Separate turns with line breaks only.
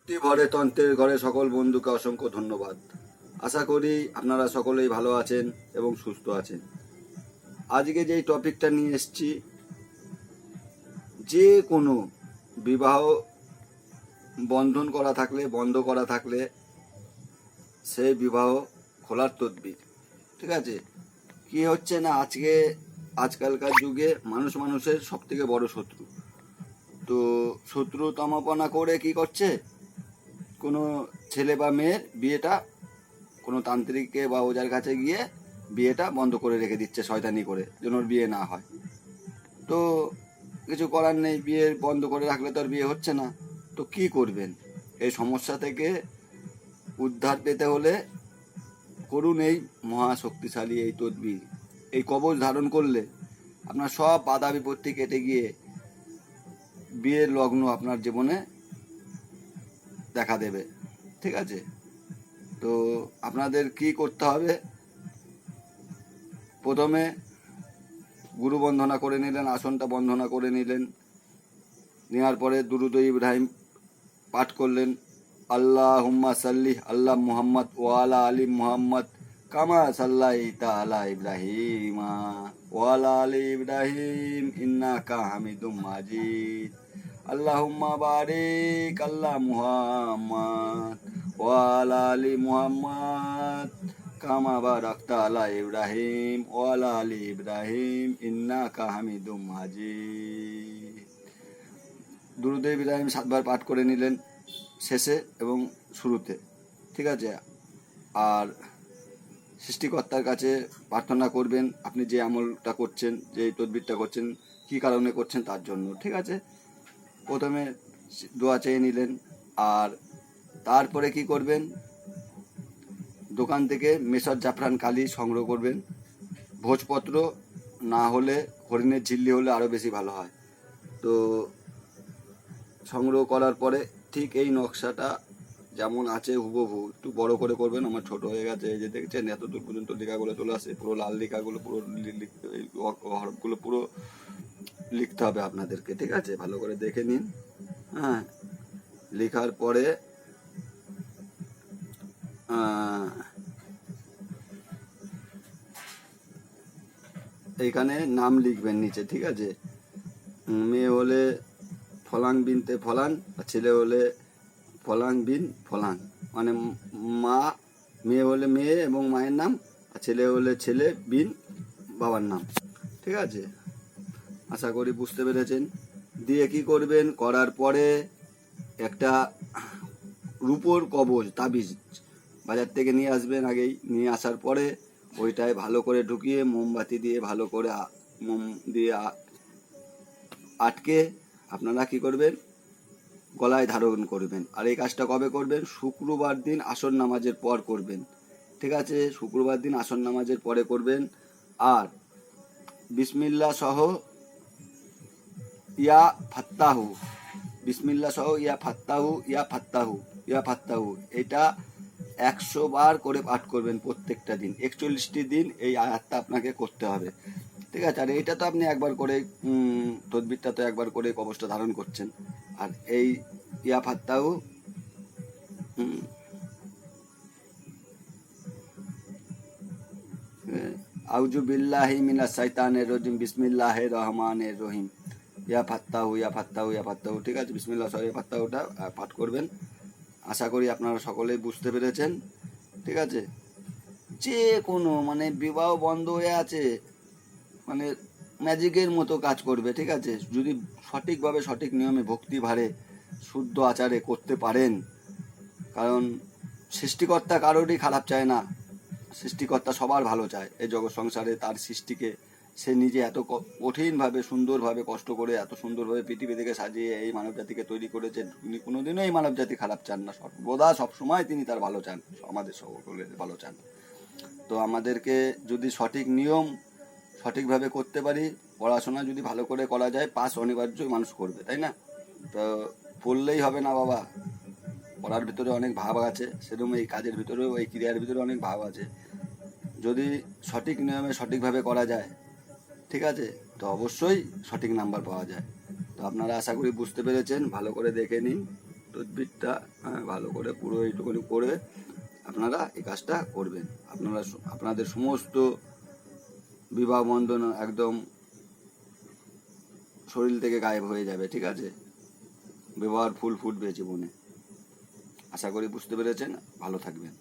ভক্তি ভরে তন্ত্রের ঘরে সকল বন্ধুকে অসংখ্য ধন্যবাদ। আশা করি আপনারা সকলেই ভালো আছেন এবং সুস্থ আছেন। আজকে যেই টপিকটা নিয়ে এসেছি, যে কোনো বিবাহ বন্ধন করা থাকলে, বন্ধ করা থাকলে সেই বিবাহ খোলার তদবির। ঠিক আছে, কি হচ্ছে না, আজকালকার যুগে মানুষের সব থেকে বড় শত্রু। তো শত্রু তমপনা করে কি করছে, কোনো ছেলে বা মেয়ের বিয়েটা কোনো তান্ত্রিককে বা ওজার কাছে গিয়ে বিয়েটা বন্ধ করে রেখে দিচ্ছে শয়তানি করে, যেন ওর বিয়ে না হয়। তো কিছু করার নেই, বিয়ে বন্ধ করে রাখলে তো আর বিয়ে হচ্ছে না। তো কি করবেন? এই সমস্যা থেকে উদ্ধার পেতে হলে করুন এই মহাশক্তিশালী এই তদবির। এই কবচ ধারণ করলে আপনার সব বাধা বিপত্তি কেটে গিয়ে বিয়ের লগ্ন আপনার জীবনে দেখা দেবে। ঠিক আছে, তো আপনাদের কি করতে হবে? প্রথমে গুরু বন্ধনা করে নিলেন, আসনটা বন্ধনা করে নিলেন। নেওয়ার পরে দুরুদ ইব্রাহিম পাঠ করলেন। আল্লাহুম্মা সাল্লি আল্লাহ মুহাম্মদ ওয়ালা আলী মুহাম্মদ কামা সাল্লাইতা আলা ইব্রাহিমা ওয়ালা আলী ইব্রাহিম ইন্নাকা হামিদুম মাজিদ। আল্লাহুম্মা বারিক আল্লাহ মুহাম্মদ ওয়ালা আলী মুহাম্মদ কামা বারাকতা আলা ইব্রাহিম ওয়ালা আলী ইব্রাহিম ইন্নাকা হামিদুম মাজিদ। দুরুদ ইব্রাহিম 7 বার পাঠ করে নিলেন শেষে এবং শুরুতে। ঠিক আছে, আর সৃষ্টিকর্তার কাছে প্রার্থনা করবেন আপনি যে আমলটা করছেন, যে তদবিরটা করছেন, কী কারণে করছেন তার জন্য। ঠিক আছে, প্রথমে দোয়া চেয়ে নিলেন। আর তারপরে কি করবেন, দোকান থেকে মেসর জাফরান কালি সংগ্রহ করবেন। ভোজপত্র না হলে হরিণের ঝিল্লি হলে আরও বেশি ভালো হয়। তো সংগ্রহ করার পরে ঠিক এই নকশাটা যেমন আছে হুবহু, একটু বড় করে করবেন, আমার ছোট হয়ে গেছে। এই যে দেখছেন এত দূর পর্যন্ত লেখাগুলো চলে আসে, পুরো লাল লেখাগুলো, পুরো হরফগুলো পুরো লিখতে হবে আপনাদেরকে। ঠিক আছে, ভালো করে দেখে নিন। হ্যাঁ, লেখার পরে এইখানে নাম লিখবেন নিচে। ঠিক আছে, মেয়ে হলে ফলাং বিনতে ফলান, আর ছেলে হলে ফলাং বিন ফলাং, মানে মা, মেয়ে হলে মেয়ে এবং মায়ের নাম, আর ছেলে হলে ছেলে বিন বাবার নাম। ঠিক আছে, আশা করি বুঝতে পেরেছেন। দিয়ে কি করবেন, করার পরে একটা রূপোর কবচ তাবিজ বাজার থেকে নিয়ে আসবেন। আগেই নিয়ে আসার পরে ওইটায় ভালো করে ঢুকিয়ে মোমবাতি দিয়ে ভালো করে মোম দিয়ে আটকে আপনারা কি করবেন, গলায় ধারণ করবেন। আর এই কাজটা কবে করবেন? শুক্রবার দিন আসর নামাজের পর করবেন। ঠিক আছে, শুক্রবার দিন আসর নামাজের পরে করবেন। আর বিসমিল্লাহ সহ ইয়া ফাত্তাহু, বিসমিল্লাহ সহ ইয়া ফাত্তাহু ইয়া ফাত্তাহু ইয়া ফাত্তাহু, এটা 100 বার করে পাঠ করবেন প্রত্যেকটা দিন। 41টি দিন এই আয়াতটা আপনাকে করতে হবে। ঠিক আছে, আর এইটা তো আপনি একবার করে, তদবিরটা তো একবার করে কবচটা ধারণ করছেন। আর এই ইয়া ফাত্তাহু আউযু বিল্লাহি মিনাশ শাইতানির রাজিম বিসমিল্লাহির রহমানির রহিম ইয়া ফাত্তাহু ইয়া ফাত্তাহু ইয়া ফাত্তাহু। ঠিক আছে, বিসমিল্লাহ সহ ইয়া ফাত্তাহুটা পাঠ করবেন। আশা করি আপনারা সকলেই বুঝতে পেরেছেন। ঠিক আছে, যে কোনো মানে বিবাহ বন্ধ হয়ে আছে, মানে ম্যাজিকের মতো কাজ করবে। ঠিক আছে, যদি সঠিকভাবে সঠিক নিয়মে ভক্তি ভারে শুদ্ধ আচারে করতে পারেন। কারণ সৃষ্টিকর্তা কারোরই খারাপ চায় না, সৃষ্টিকর্তা সবার ভালো চায়। এই জগৎ সংসারে তার সৃষ্টিকে সে নিজে এত কঠিনভাবে সুন্দরভাবে কষ্ট করে এত সুন্দরভাবে পৃথিবী থেকে সাজিয়ে এই মানব জাতিকে তৈরি করেছে। তিনি কোনোদিনও এই মানব জাতি খারাপ চান না, সর্বদা সবসময় তিনি তার ভালো চান, আমাদের সকলের ভালো চান। তো আমাদেরকে যদি সঠিক নিয়ম সঠিকভাবে করতে পারি, পড়াশোনা যদি ভালো করে করা যায়, পাস অনিবার্যই মানুষ করবে, তাই না? তো পড়লেই হবে না বাবা, পড়ার ভিতরে অনেক ভাব আছে, সেরকম এই কাজের ভিতরেও, এই ক্রিয়ার ভিতরে অনেক ভাব আছে। যদি সঠিক নিয়মে সঠিকভাবে করা যায়, ঠিক আছে, তো অবশ্যই সঠিক নাম্বার পাওয়া যায়। তো আপনারা আশা করি বুঝতে পেরেছেন, ভালো করে দেখে নিন। তদবিরটা ভালো করে পুরো এইটুকুনি করে আপনারা এই কাজটা করবেন। আপনাদের সমস্ত বিবাহ বন্ধন একদম শরীর থেকে গায়েব হয়ে যাবে, ঠিক আছে? বিবাহের ফুল ফুটবে জীবনে। আশা করি বুঝতে পেরেছেন। ভালো থাকবেন।